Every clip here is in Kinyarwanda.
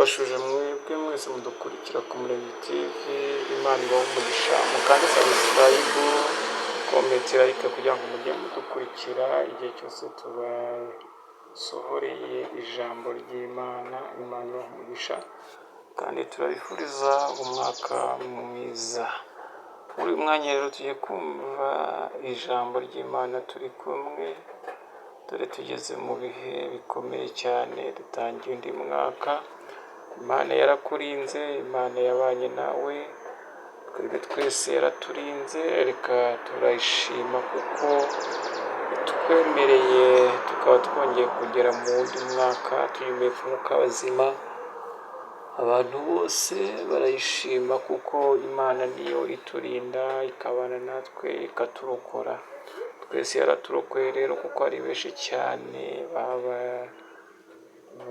turabashuje mwebwe mwese mudukurikira ku Murenge TV. Imana ibahe umugisha, mukande subscribe, comment, like kugira ngo mujye mudukurikira igihe cyose tubasohoreye ijambo ry'Imana. Imana ibahe umugisha kandi turabifuriza umwaka mwiza. Muri uyu mwanya rero tugiye kumva ijambo ry'Imana turi kumwe, dore tugeze mu bihe bikomeye cyane, dutangiye undi mwaka. Imana yarakurinze, Imana yabanye nawe, twebwe twese yaraturinze, reka turayishima kuko itwemereye tukaba twongeye kugera mu wundi mwaka tuyumeka umwuka w'abazima. Abantu bose barayishima kuko Imana niyo iturinda, ikabana natwe, ikaturokora. Twese yaraturokoye rero kuko ari benshi cyane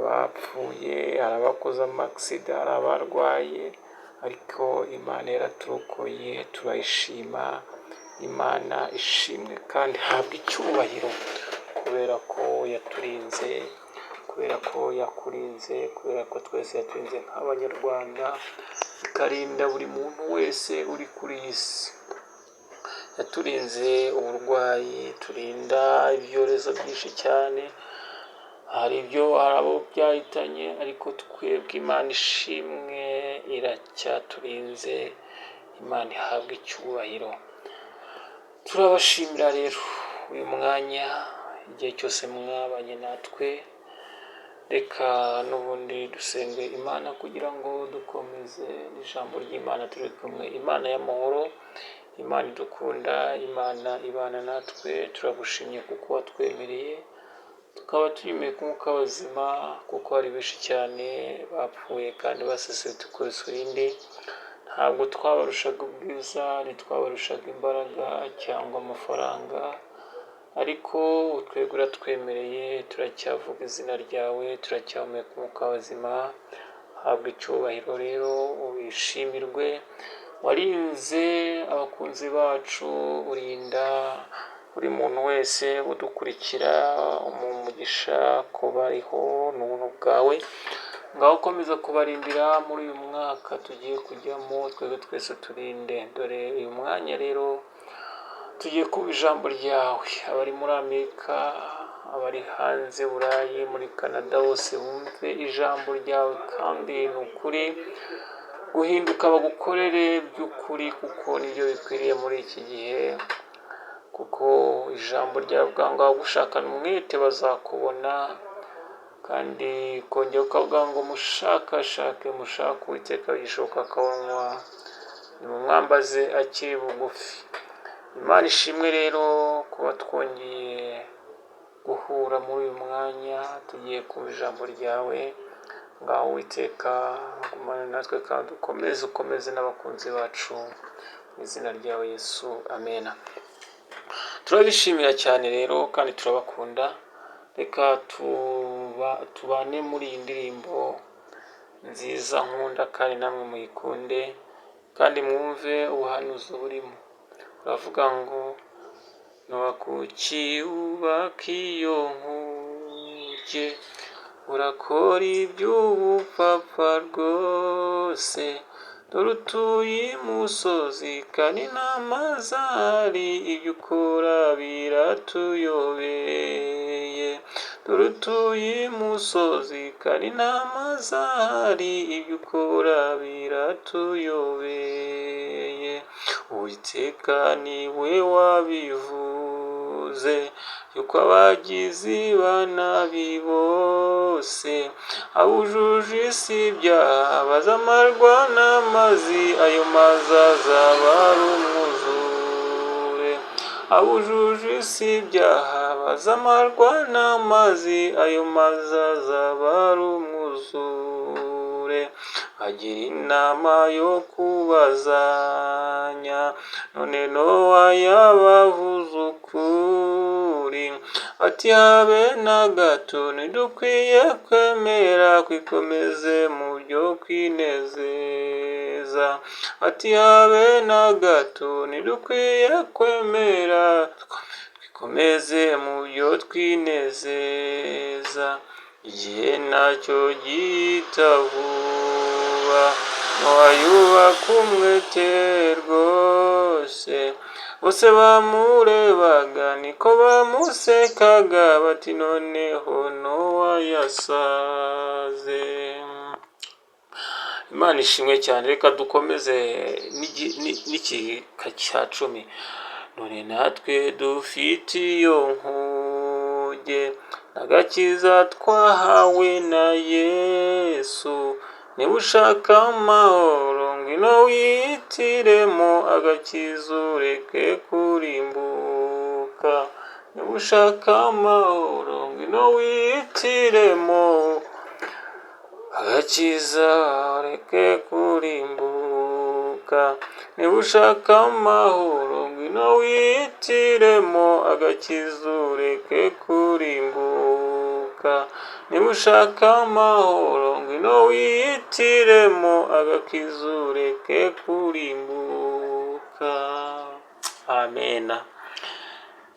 bapfuye, hari abakoze amakisida, hari abarwaye, ariko Imana yaraturokoye, turayishima. Imana ishimwe kandi ihabwe icyubahiro kubera ko yaturinze, kubera ko yakurinze, kubera ko twese yaturinze nk'Abanyarwanda, ikarinda buri muntu wese uri kuri iyi si. Yaturinze uburwayi, turinda ibyorezo byinshi cyane, hari abo byahitanye, ariko twebwe Imana ishimwe iracyaturinze. Imana ihabwe icyubahiro. Turabashimira rero uyu mwanya, igihe cyose mwabanye natwe. Reka n'ubundi dusenge Imana kugira ngo dukomeze n'ijambo ry'Imana turi kumwe. Imana y'amahoro, Imana idukunda, Imana ibana natwe, turagushimye kuko watwemereye tukaba tuyumeka umwuka w'abazima, kuko hari benshi cyane bapfuye kandi basesetse tukuriswinde. Ntabwo twabarushaga ubwiza, ntitwabarushaga imbaraga cyangwa amafaranga, ariko twebwe uratwemereye, turacyavuga izina ryawe, turacyahumeka umwuka w'abazima. Habwa icyubahiro rero, ubishimirwe. Warinze abakunzi bacu, urinda buri muntu wese udukurikira, umugisha ko bariho n'ubuntu bwawe. Ngaho ukomeza kubarindira muri uyu mwaka tugiye kujyamo, twebwe twese turinde. Dore uyu mwanya rero tugiye kuba ijambo ryawe. Abari muri Amerika, abari hanze Burayi, muri Canada, bose bumve ijambo ryawe, kandi ni ukuri guhinduka bagukorere by'ukuri, kuko nibyo bikwiriye muri iki gihe. Kuko ijambo ryawe bwanga gushakana umwete bazakubona, kandi kongera ukavuga ngo mushakashake, mushake Uwiteka bigishoboka akabonwa, nimumwambaze akiri bugufi. Imana ishimwe rero kuba twongeye guhura muri uyu mwanya, tugiye kumva ijambo ryawe. Ngaho Uwiteka gumana natwe kandi ukomeze n'abakunzi bacu, mu izina ryawe Yesu, amena. Turabishimira cyane rero kandi turabakunda. Reka tubane muri iyi ndirimbo nziza nkunda, kandi namwe muyikunde, kandi mwumve ubuhanuzi burimo. Uravuga ngo ntiwakukiyubaka iyo nkuge, urakora iby'ubupfapfa rwose. Dore utuye imusozi kandi n'amazi ahari, ibyo ukora biratuyobeye. Dore utuye imusozi kandi n'amazi ahari, ibyo ukora biratuyobeye. Uwiteka ni we wabivuze, yuko abagizi ba nabi bose abujuje isi ibyaha bazamarwa n'amazi, ayo mazi azaba ari umwuzure. Abujuje isi ibyaha bazamarwa n'amazi, ayo mazi azaba ari umwuzure. Bagira inama yo kubazanya, none Nowa yabavuze ukuri, ati habe na gato ntidukwiye kwemera kwikomeze mu byo kwinezeza. Ati habe na gato ntidukwiye kwemera twikomeze mu byo twinezeza. igihe nacyo gihita vuba. Nowa yubaka umwete rwose, bose bamurebaga niko bamusekaga bati noneho Nowa yasaze. Imana ishimwe cyane. Reka dukomeze n'igika cya 10. None natwe dufite iyo nkuge n'agakiza twahawe na Yesu. Niba ushaka amahoro ngwino wihitiremo agakiza ureke kurimbuka. Niba ushaka amahoro ngwino wihitiremo agakiza ureke kurimbuka. Niba ushaka amahoro ngwino wihitiremo agakiza ureke kurimbuka. Niba ushaka amahoro ngwino wihitiremo agakiza ureke kurimbuka. Amena.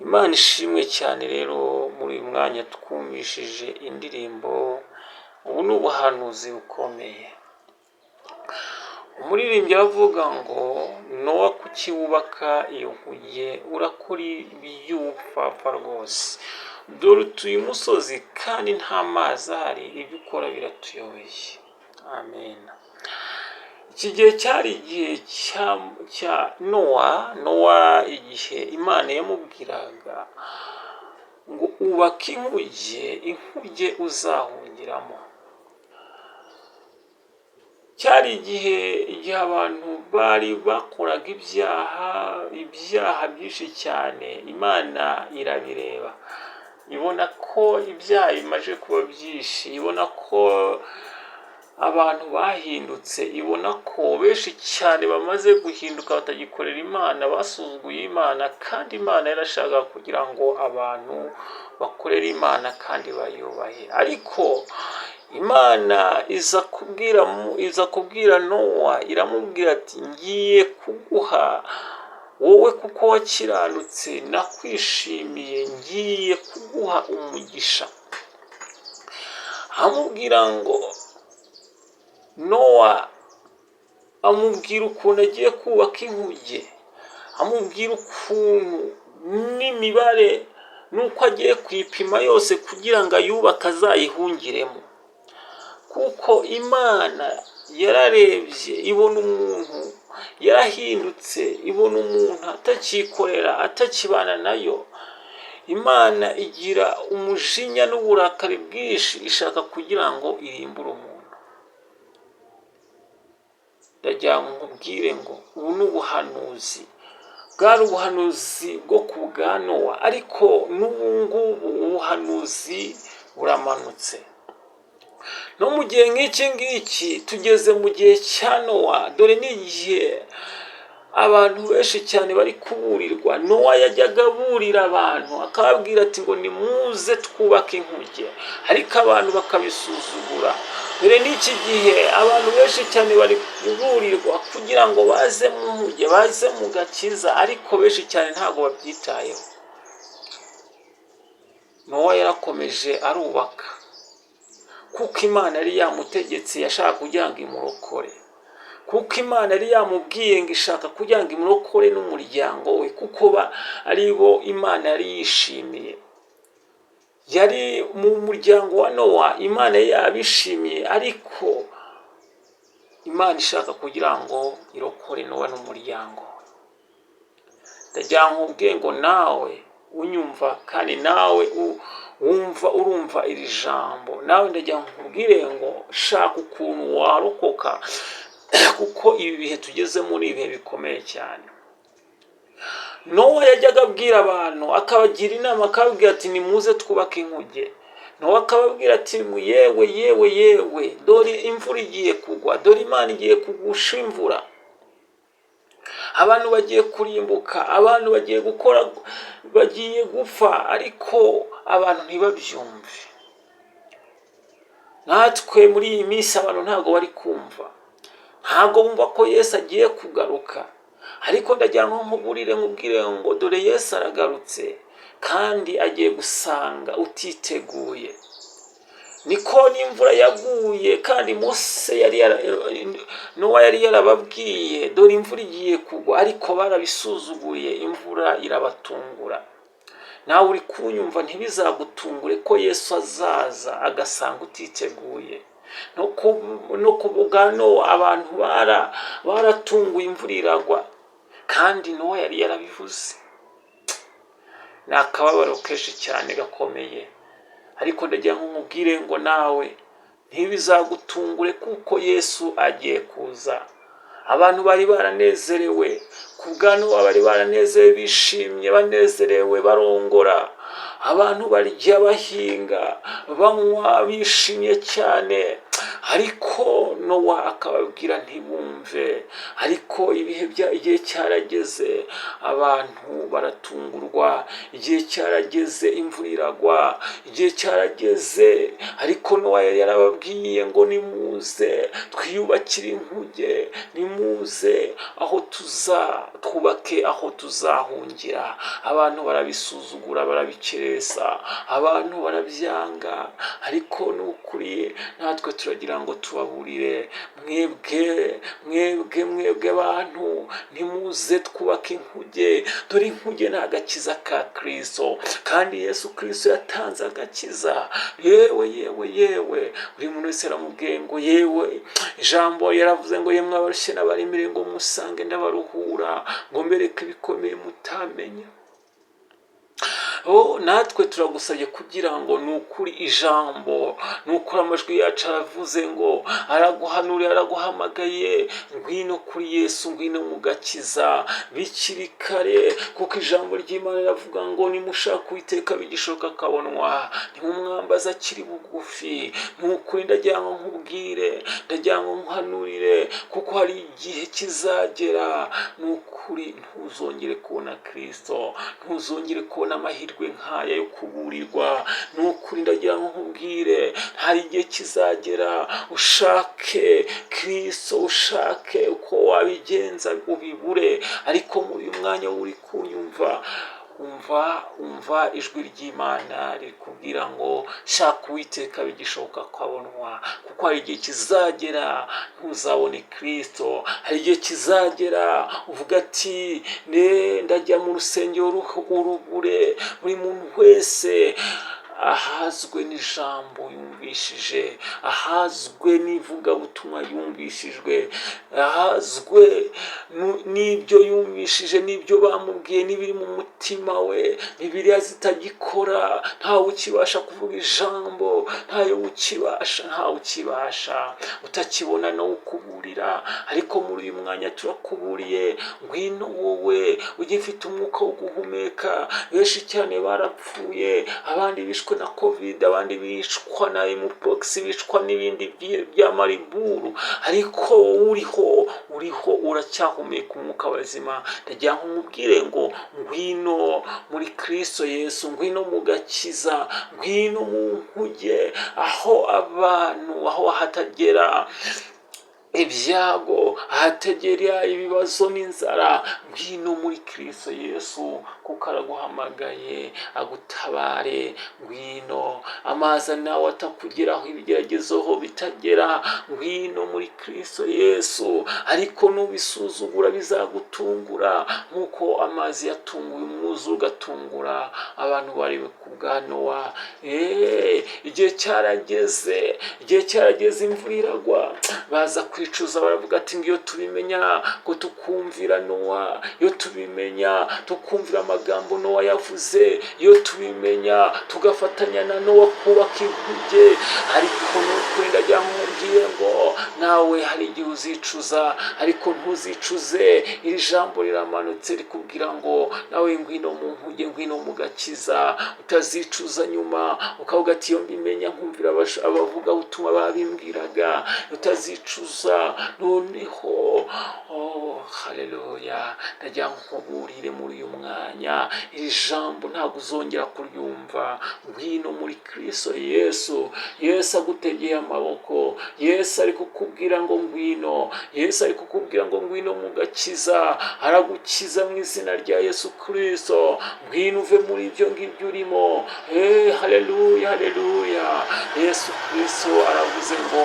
Imana ishimwe cyane. Rero muri uyu mwanya twumvishije indirimbo, ubu ni ubuhanuzi bukomeye. Umuririmbyi avuga ngo Nowa kuki wubaka iyo nkuge, urakora iby'ubupfapfa rwose. Dore utuye umusozi kandi nta mazi ahari, ibyo ukora biratuyobeye. Amen. Iki gihe cyari igihe cya Nowa igihe Imana yamubwiraga ngo ubake inkuge uzahungiramo. Cyari igihe abantu bari bakoraga ibyaha byinshi cyane. Imana irabireba, ibona ko ibyaha bimaze kuba byinshi, ibona ko abantu bahindutse, ibona ko benshi cyane bamaze guhinduka batagikorera Imana, basuzuguye Imana. Kandi Imana yarashaka kugira ngo abantu bakorere Imana kandi bayubahe. Ariko Imana iza kubwira Nowa, iramubwira ati ngiye kuguha wowe kuko wakiranutse, nakwishimiye, ngiye kuguha umugisha. Amubwira ngo Nowa, amubwira ukuntu agiye kubaka inkuge, amubwira ukuntu n'imibare nuko agiye kuyipima yose kugira ngo ayubake azayihungiremo. Kuko Imana yararebye ibona umuntu yarahindutse, ibona umuntu atakikorera, atakibana nayo. Imana igira umujinya n'uburakari bwinshi, ishaka kugira ngo irimbure umuntu. Ndagira ngo nkubwire ngo ubu ni ubuhanuzi, bwari ubuhanuzi bwo ku bwa Nowa, ariko n'ubu ngubu ubuhanuzi buramanutse. No mu gihe nk'iki ngiki tugeze mu gihe cya Nowa. Dore ni igihe abantu benshi cyane bari kuburirwa. Nowa yajyaga aburira abantu akababwira ati ngo nimuze twubake inkuge, ariko abantu bakabisuzugura. Dore n'iki gihe abantu benshi cyane bari kuburirwa kugira ngo baze mu nkuge, baze mu gakiza, ariko benshi cyane ntabwo babyitayeho. Nowa yarakomeje arubaka kuko Imana yari yamutegetse, yashaka kugira ngo imurokore. Kuko Imana yari yamubwiye ngo ishaka kugira ngo imurokore n'umuryango we, kuko ari bo Imana yari yishimiye. Yari mu muryango wa Nowa, Imana yari yabishimiye, ariko Imana ishaka kugira ngo irokore Nowa n'umuryango we. Ndagira ngo nkubwire ngo nawe unyumva kandi nawe urumva iri jambo, nawe ndagira ngo nkubwire ngo shaka ukuntu warokoka, kuko ibi bihe tugeze muri ibihe bikomeye cyane. Nowa yajyaga abwira abantu, akabagira inama, akababwira ati nimuze twubake inkuge. Nowa akababwira ati yewe, dore imvura igiye kugwa, dore Imana igiye kugusha imvura. Abantu bagiye kurimbuka, abantu bagiye gupfa, ariko abantu ntibabyumve. Natwe muri iyi minsi abantu ntabwo bari kumva, ntabwo bumva ko Yesu agiye kugaruka. Ariko ndagira ngo nkubwire ngo dore Yesu aragarutse kandi agiye gusanga utiteguye. niko n'imvura yaguye, kandi Nowa yari yarababwiye dore imvura igiye kugwa, ariko barabisuzuguye imvura irabatungura. Nawe uri kunyumva, ntibizagutungure ko Yesu azaza agasanga utiteguye. No ku bwa Nowa abantu baratunguye imvura iragwa, kandi Nowa yari yarabivuze. Ni akababaro kenshi cyane gakomeye, ariko ndagira ngo nkubwire ngo nawe ntibizagutungure kuko Yesu agiye kuza. Abantu bari baranezerewe ku bwa Nowa, bari baranezerewe, bishimye, banezerewe, barongora. Abantu barya, bahinga, banywa, bishimye cyane, ariko Nowa akababwira ntibumve. Ariko igihe cyarageze, abantu baratungurwa, igihe cyarageze, imvura iragwa, igihe cyarageze, ariko Nowa yari yarababwiye ngo nimuze twiyubakire inkuge, nimuze twubake aho tuzahungira. Abantu barabisuzugura, barabikeresa, abantu barabyanga, ariko ni ukuri natwe turagira ngo tubaburire, mwebwe bantu, nimuze twubake inkuge. Dore inkuge ni agakiza ka Kristo, kandi Yesu Kristo yatanze agakiza. Yewe buri muntu wese aramubwiye ngo yewe, ijambo yaravuze ngo yemwe abarushye n'abaremerewe ngo musange ndabaruhura, ngo mbereke ibikomeye mutamenya. Natwe turagusabye kugira ngo ni ukuri ijambo, ni ukuri amajwi yacu aravuze ngo araguhanuriye, araguhamagaye, ngwino kuri Yesu, ngwino mu gakiza bikiri kare, kuko ijambo ry'Imana riravuga ngo nimushaka Uwiteka bigishoboka akabonwa, nimumwambaze akiri bugufi. Ni ukuri ndagira ngo nkubwire, ndagira ngo nkuhanurire, kuko hari igihe kizagera, ni ukuri ntuzongere kubona Kristo, ntuzongere kubona amahirwe nk'aya yo kuburirwa. Ni ukuri ndagira ngo nkubwire, hari igihe kizagera ushake Kristo, ushake uko wabigenza ubibure, ariko muri uyu mwanya uri kunyumva, umva ijwi ry'Imana rikubwira ngo shaka Uwiteka bigishoboka akabonwa, kuko hari igihe kizagera ntuzabone Kristo. Hari igihe kizagera uvuga ati ndajya mu rusengero urubure. Buri muntu wese ahazwe n'ijambo yumvishije, ahazwe n'ivugabutumwa yumvishijwe, ahazwe n'ibyo yumvishije, n'ibyo bamubwiye, n'ibiri mu mutima we. Bibiliya zitagikora, ntawe ukibasha kuvuga ijambo, ntawe ukibasha, utakibona no ukuburira. Ariko muri uyu mwanya turakuburiye, ngwino wowe ugifite umwuka wo guhumeka. Benshi cyane barapfuye, abandi bishwe na Covid, abandi bicwa na mpox, bicwa n'ibindi bya mariburu, ariko uriho uracyahumeka umwuka w'abazima. Ndagira ngo nkubwire ngo ngwino muri Kristo Yesu, ngwino mu gakiza, ngwino mu nkuge, aho hatagera ibyago, ahategera ibibazo n'inzara. Ngwino muri Kristo Yesu, kuko araguhamagaye agutabare. Ngwino, amazi nawe atakugeraho, ibigeragezo bitagera. Ngwino muri Kristo Yesu, ariko nubisuzugura bizagutungura, nk'uko amazi yatunguye umwuzure ugatungura abantu bari ku bwa Nowa. Igihe cyarageze, imvura iragwa, baza kwicuza, baravuga ati ngiyo tubimenya ko tukumvira Nowa, iyo tubimenya tukumvira amagambo Nowa yavuze, iyo tubimenya tugafatanya na Nowa kubaka inkuge. Ariko n'ukuri ndagira ngo nkubwire ngo nawe hari igihe uzicuza, ariko ntuzicuze. Iri jambo riramanutse rikubwira ngo nawe ngwino mu nkuge, ngwino mu gakiza, utazicuza nyuma ukavuga ati iyo mbimenya nkumvira abavuga ubutumwa babimbwiraga, utazicuza. Noneho haleluya. ndagira ngo nkuburire muri uyu mwanya, iri jambo ntabwo uzongera kuryumva. Ngwino muri Kristo Yesu. Yesu agutegeye amaboko. Yesu ari kukubwira ngo ngwino. Yesu ari kukubwira ngo ngwino mu gakiza. Aragukiza mu izina rya Yesu Kristo. Ngwino uve muri ibyo ngibyo urimo. Haleluya, haleluya. Yesu Kristo aravuze ngo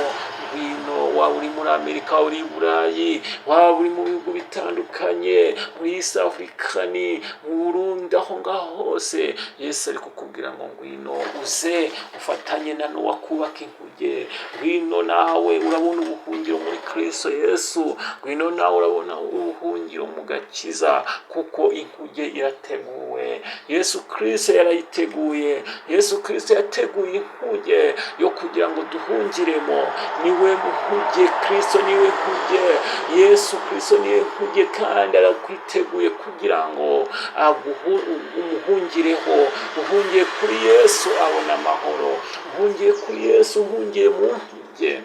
ngwino. Waba uri muri Amerika, waba uri i Burayi, waba uri mu bihugu bitandukanye, muri East Africa, mu Burundi, aho ngaho hose, Yesu ari kukubwira ngo ngwino uze ufatanye na Nowa kubaka inkuge. Ngwino nawe urabona ubuhungiro muri Kristo Yesu. Ngwino nawe urabona ubuhungiro mu gakiza, kuko inkuge irateguwe. Yesu Kristo yarayiteguye. Yesu Kristo yateguye inkuge yo kugira ngo duhungiremo. Niwe muhuge, Kristo niwe nkuge. Yesu Kristo niwe nkuge, kandi arakwiteguye kugira ngo umuhungireho. Uhungiye kuri Yesu abona amahoro. Uhungiye kuri Yesu, uhungiye mu nkuge,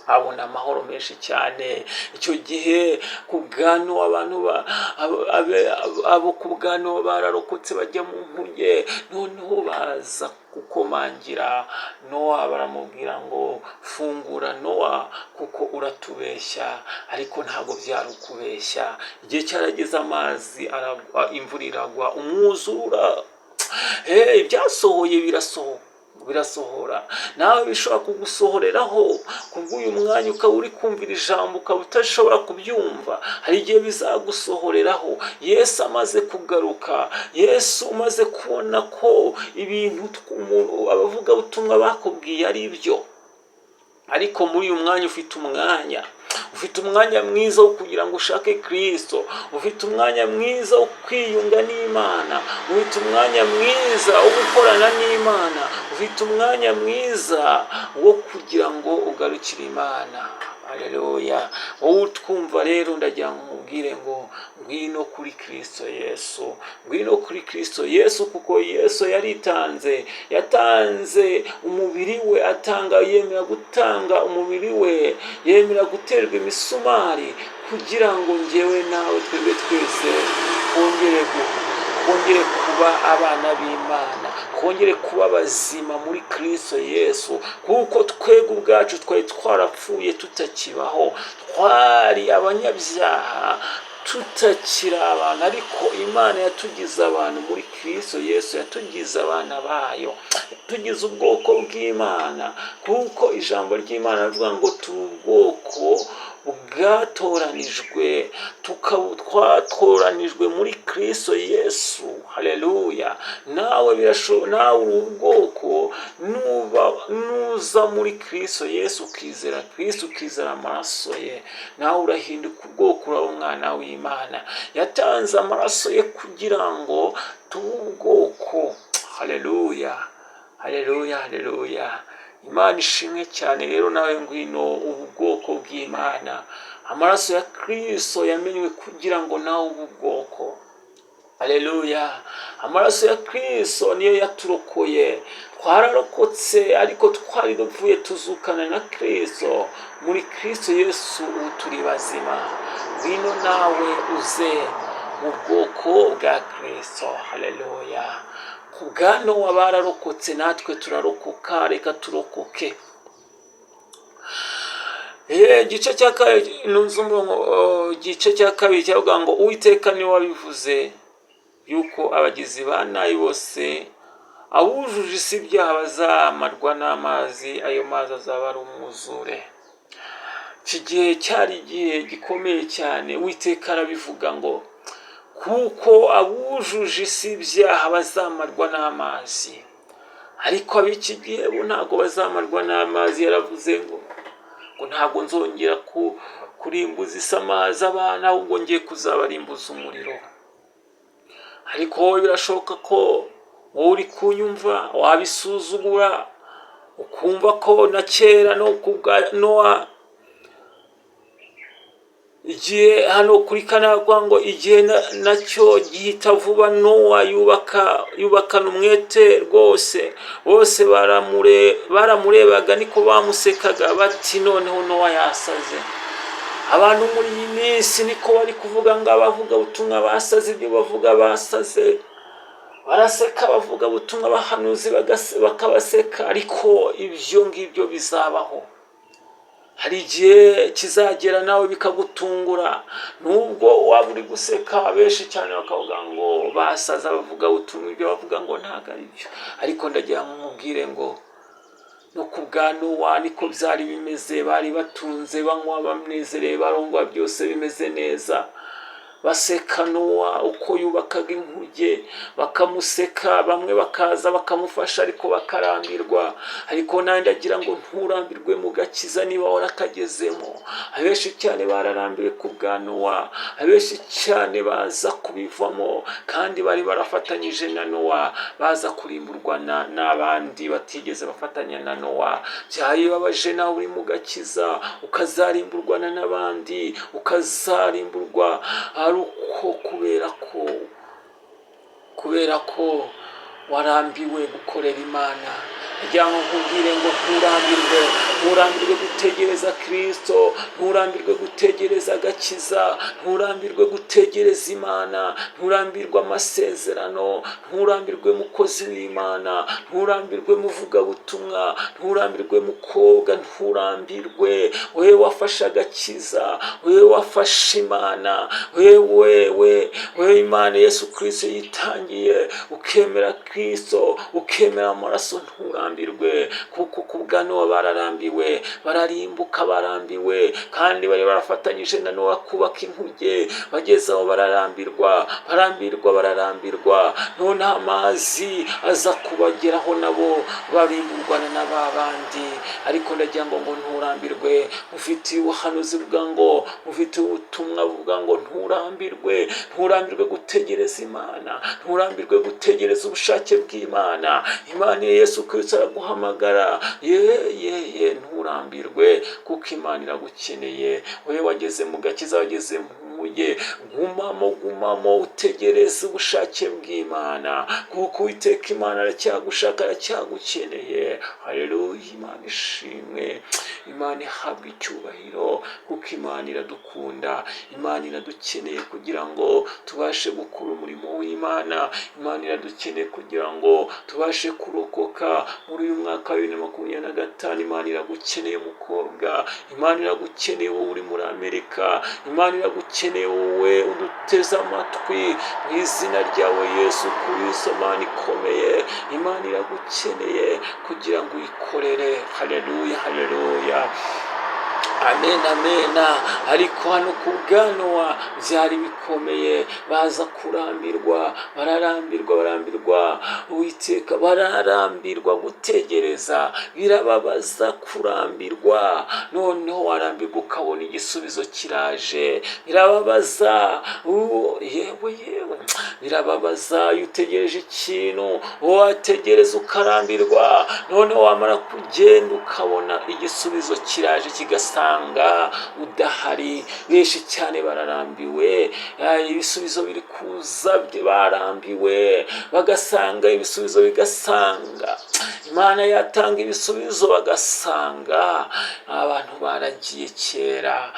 abona amahoro menshi cyane. Icyo gihe ku bwano abantu abo ku bwano bararokotse bajya mu nkuge, noneho baza gukomangira Nowa, baramubwira ngo fungura Nowa kuko uratubeshya. Ariko ntabwo byari ukubeshya. Igihe cyarageze, amazi aragwa, imvura iragwa, umwuzura, ibyasohoye birasohora. Nawe bishobora kugusohoreraho kubw'uyu mwanya, ukaba uri kumvira ijambo ukaba utashobora kubyumva. Hari igihe bizagusohoreraho. Yesu amaze kugaruka, Yesu umaze kubona ko ibintu abavugabutumwa bakubwiye ari byo, ariko muri uyu mwanya ufite umwanya mwiza wo kugira ngo ushake Kristo. Ufite umwanya mwiza wo kwiyunga n'Imana. Ufite umwanya mwiza wo gukorana n'Imana. Ufite umwanya mwiza wo kugira ngo ugarukire Imana. Haleluya. Wowe utwumva rero, ndagira ngo nkubwire ngo ngwino kuri Kristo Yesu. Ngwino kuri Kristo Yesu, kuko Yesu yatanze umubiri we, yemera gutanga umubiri we, yemera guterwa imisumari kugira ngo njyewe nawe twebwe twese kongere kuba abana b'Imana, kongere kuba bazima muri Kristo Yesu. Kuko twebwe ubwacu twari twarapfuye tutakibaho, twari abanyabyaha tutakira abantu, ariko Imana yatugize abantu muri Kristo Yesu. Yatugize abana bayo, yatugize ubwoko bw'Imana, kuko ijambo ry'Imana rivuga ngo turi ubwoko bwatoranijwe, twatoranijwe muri Kristo Yesu. Haleluya. Nawe nawe uri ubwoko, nuza muri Kristo Yesu, ukizera Kristo, ukizera amaraso ye, nawe urahinduka ubwoko, uraba umwana w'Imana. Yatanze amaraso ye kugira ngo tube ubwoko. Haleluya, haleluya, haleluya. Imana ishimwe cyane. Rero nawe ngwino ubwoko bw'Imana. Amaraso ya Kristo yamenywe kugira ngo nawe ube ubwoko. Haleluya. Amaraso ya Kristo niyo yaturokoye. Twararokotse, ariko twari dupfuye tuzukana na Kristo. Muri Kristo Yesu ubu turi bazima. Ngwino nawe uze mu bwoko bwa Kristo. Haleluya. Ku bwa Nowa bararokotse, natwe turarokoka. Reka turokoke. Igice cya kabiri cyavuga ngo Uwiteka niwe wabivuze yuko abagizi ba nabi bose, abujuje isi ibyaha bazamarwa n'amazi. Ayo mazi azaba ari umwuzure. Iki gihe cyari igihe gikomeye cyane. Uwiteka arabivuga ngo kuko abujuje isi ibyaha bazamarwa n'amazi. Ariko ab'iki gihe bo ntabwo bazamarwa n'amazi. Yaravuze ngo ntabwo nzongera kurimbuza isamaza abana, ahubwo ngiye kuzabarimbuza umuriro. Ariko wowe birashoboka ko wowe uri kunyumva wabisuzugura, ukumva ko na kera no kubwa Nowa, igihe hano kuri Kanagwa ngo igihe nacyo gihita vuba. Nowa yubakana umwete rwose. Bose baramurebaga, niko bamusekaga bati noneho Nowa yasaze. abantu muri iyi minsi niko bari kuvuga ngo abavuga ubutumwa basaze, ibyo bavuga basaze, baraseka abavuga ubutumwa abahanuzi bakabaseka, ariko ibyo ngibyo bizabaho. Hari igihe kizagera nawe bikagutungura, nubwo waba uri guseka benshi cyane bakavuga ngo basaza bavuga ubutumwa, ibyo bavuga ngo ntabwo ari byo. Ariko ndagira ngo nkubwire ngo no ku bwa Nowa niko byari bimeze, bari batunze banywa banezerewe barongwa, byose bimeze neza. Baseka Nowa uko yubakaga inkuge, bakamuseka, bamwe bakaza bakamufasha ariko bakarambirwa. Ariko nanjye ndagira ngo nturambirwe mu gakiza niba warakagezemo. Abenshi cyane bararambiwe ku bwa Nowa, abenshi cyane baza kubivamo, kandi bari barafatanyije na Nowa, baza kurimburwa n'abandi batigeze bafatanya na Nowa. Byayibabaje nawe uri mu gakiza ukazarimburwa n'abandi, ukazarimburwa ari uko kubera ko warambiwe gukorera Imana. Ndagira ngo nkubwire ngo nturambirwe gutegereza Kristo, nturambirwe gutegereza agakiza, nturambirwe gutegereza Imana, nturambirwe amasezerano, nturambirwe mukozi w'Imana, nturambirwe muvugabutumwa, nturambirwe mukobwa, nturambirwe wewe wafashe agakiza, wewe wafashe Imana, wewe Imana Yesu Kristo yitangiye, ukemera Kristo, ukemera amaraso, nturambirwe. Kuko ku bwa Nowa bararambiwe, bararimbuka barambiwe, kandi bari barafatanyije na Nowa kubaka inkuge. Bageze aho bararambirwa, none amazi aza kubageraho nabo barimburwana na babandi. Ariko ndagira ngo nturambirwe, ufite ubuhanuzi buvuga ngo, ufite ubutumwa buvuga ngo nturambirwe gutegereza Imana, nturambirwe gutegereza ubushake bw'Imana. Imana ya Yesu Kristo araguhamagara, nturambirwe, kuko Imana iragukeneye. Wewe wageze mu gakiza, wageze mu nkuge, gumamo utegereze ubushake bw'Imana, kuko Uwiteka Imana aracyagushaka, aracyagukeneye. Haleluya, Imana ishimwe, Imana ihabwa icyubahiro, kuko Imana iradukunda, Imana iradukeneye kugira ngo tubashe gukora umurimo w'Imana. Imana iradukeneye kugira ngo tubashe kurokoka muri uyu mwaka wa 2025. Imana iragukeneye mukobwa, Imana iragukeneye wowe uri muri Amerika, Imana iragukeneye wowe uduteze amatwi, mu izina ryawe Yesu Kristo. Imana ikomeye, Imana iragukeneye kugira ngo uyikorere. Haleluya, amen. Ariko hano ku bwa Nowa byari bikomeye, baza kurambirwa, bararambirwa Uwiteka, bararambirwa gutegereza, birababaza kurambirwa. Noneho warambirwa ukabona igisubizo kiraje, birababaza. Yewe birababaza iyo utegereje ikintu, wategereza ukarambirwa, noneho wamara kugenda ukabona igisubizo kiraje kigasanga udahari. Benshi cyane bararambiwe, ibisubizo biri kuza, barambiwe, bagasanga ibisubizo, bigasanga Imana yatanga ibisubizo, bagasanga abantu baragiye kera.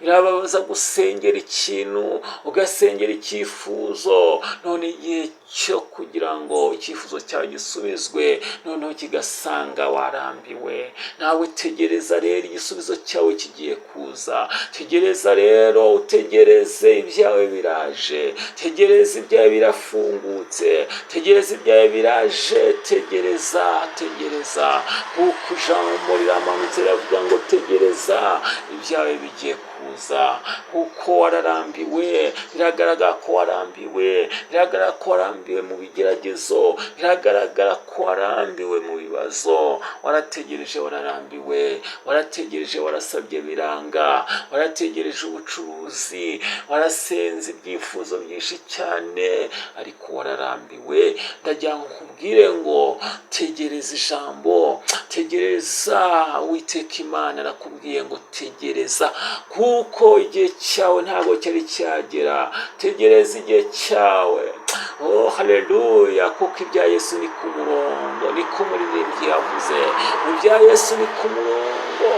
Birababaza gusengera ikintu, ugasengera icyifuzo, none igihe cyo kugira ngo icyifuzo cyawe gisubizwe noneho kigasanga warambiwe. Nawe tegereza rero, igisubizo cyawe kigiye kuza. Tegereza rero, utegereze, ibyawe biraje. Tegereza, ibyawe birafungutse. Tegereza, ibyawe biraje. Tegereza, kuko ijambo riramanutse riravuga ngo tegereza, ibyawe bigiye kuza. Kuko wararambiwe, biragaragara ko warambiwe, biragaragara ko warambiwe mu bigeragezo, biragaragara ko warambiwe mu bibazo. Warategereje, wararambiwe, warategereje, warasabye biranga, warategereje ubucuruzi, warasenze ibyifuzo byinshi cyane, ariko wararambiwe. Ndagira ngo nkubwire ngo tegereza ijambo, tegereza. Uwiteka Imana arakubwiye ngo tegereza, kuko igihe cyawe ntabwo cyari cyagera. Tegereza igihe cyawe. Haleluya, kuko ibya Yesu ni ku murongo, niko umuririmbyi yavuze. Ibya Yesu ni ku murongo,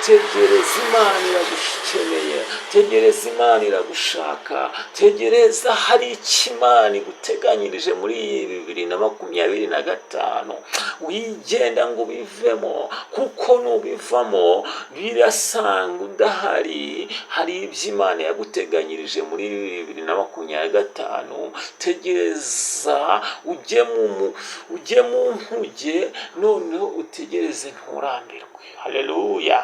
tegereza Imana iragukeneye, tegereza Imana iragushaka, tegereza hari icyo Imana iguteganyirije muri iyi 2025. Wigenda ngo ubivemo, kuko nubivamo birasanga udahari. Hari ibyo Imana yaguteganyirije muri 2025. tegereza ujye mu nkuge, noneho utegereze nturambirwe. Haleluya.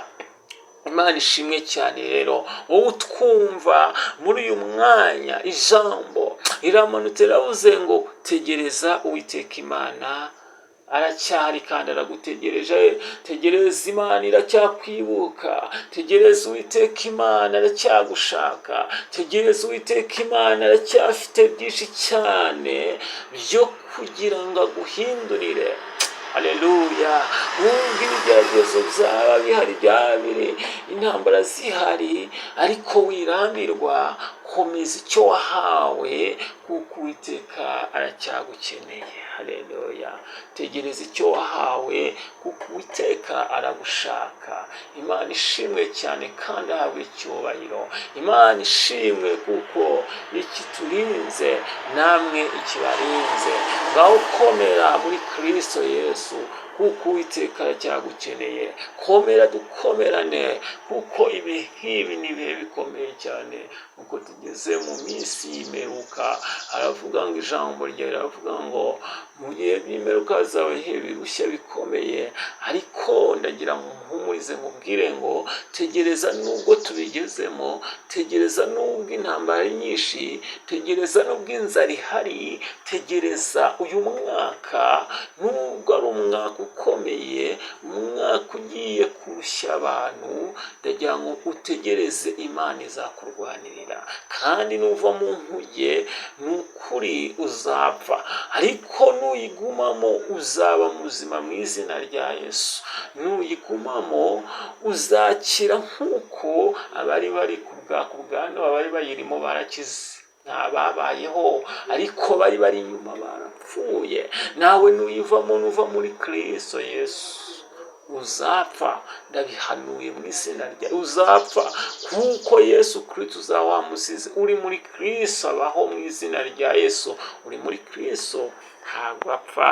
Imana ishimwe cyane. Rero wowe utwumva muri uyu mwanya, ijambo riramanutse riravuze ngo tegereza Uwiteka Imana aracyari kandi aragutegereje. Tegereza Imana iracyakwibuka, tegereza Uwiteka Imana aracyagushaka, tegereza Uwiteka Imana aracyafite byinshi cyane byo kugira ngo aguhindurire. Haleluya. Nubwo ibigeragezo byaba bihari, byaba biri intambara zihari, ariko wirambirwa, komeza icyo wahawe, kuko Uwiteka aracyagukeneye. Haleluya. Tegereza icyo wahawe, kuko Uwiteka aragushaka. Imana ishimwe cyane kandi ahabwe icyubahiro. Imana ishimwe kuko ikiturinze, namwe ikibarinze. Ngaho komera muri Kristo Yesu, kuko Uwiteka aracyagukeneye. Komera, dukomerane, kuko ibi nk'ibi ni ibihe bikomeye cyane, kuko tugeze mu minsi y'imperuka. Aravuga ngo, ijambo rye riravuga ngo mu gihe by'imperuka zawe ibirushya bikomeye. Ariko ndagira ngo mpumurize nkubwire ngo tegereza, nubwo tubigezemo, tegereza nubwo intambara ari nyinshi, tegereza nubwo inzara ihari, tegereza uyu mwaka. Nubwo ari umwaka ukomeye, umwaka ugiye kurushya abantu, ndagira ngo utegereze, Imana izakurwanirira. Kandi nuva mu nkuge, ni ukuri uzapfa, ariko nuyigumamo uzaba muzima mu izina rya Yesu. Nuyigumamo uzakira, nk'uko abari bari ku bwano, abari bayirimo barakize. Ntababayeho, ariko bari inyuma barapfuye. Nawe nuyivamo, nuva muri Kristo Yesu, uzapfa. Ndabihanuye mu izina rya uzapfa, kuko Yesu Kristo uzaba wamusize. Uri muri Kristo abaho mu izina rya Yesu. Uri muri Kristo ntabwo apfa.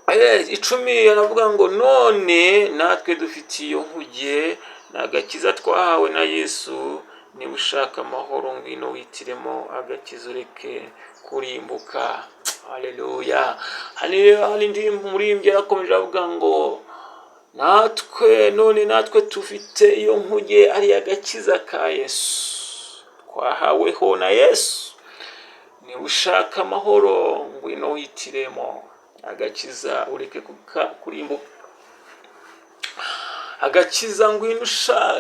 10 aravuga ngo none natwe dufite iyo nkuge n'agakiza twahawe na Yesu. Niba ushaka amahoro, ngwino witiremo agakiza, ureke kurimbuka. Haleluya. Hari indirimbo umuririmbyi yarakomeje avuga ngo natwe dufite iyo nkuge, ari agakiza ka Yesu twahaweho na Yesu. Niba ushaka amahoro, ngwino witiremo agakiza, ureke kurimbuka. Agakiza, ngwino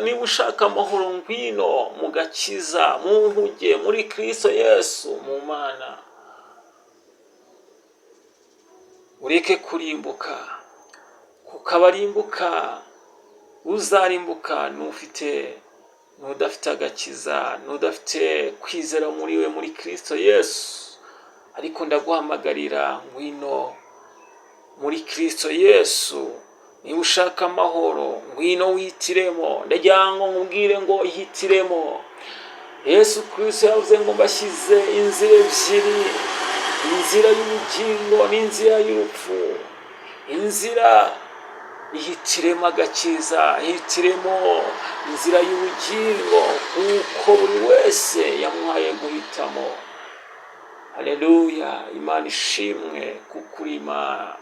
niba ushaka amahoro, ngwino mu gakiza, mu nkuge, muri Kristo Yesu, mu Mana. Ureke kurimbuka, kuko abarimbuka, uzarimbuka n'udafite agakiza, n'udafite kwizera muri we, muri Kristo Yesu. Ariko ndaguhamagarira, ngwino muri Kristo Yesu. Niba ushaka amahoro, ngwino witiremo. Ndagira ngo nkubwire ngo yitiremo. Yesu Kristo yavuze ngo mbashyize inzira ebyiri, inzira y'ubugingo n'inzira y'urupfu. Inzira ihitiremo agakiza, ihitiremo inzira y'ubugingo, kuko buri wese yamuhaye guhitamo. Haleluya. Imana ishimwe, kuko uri Imana.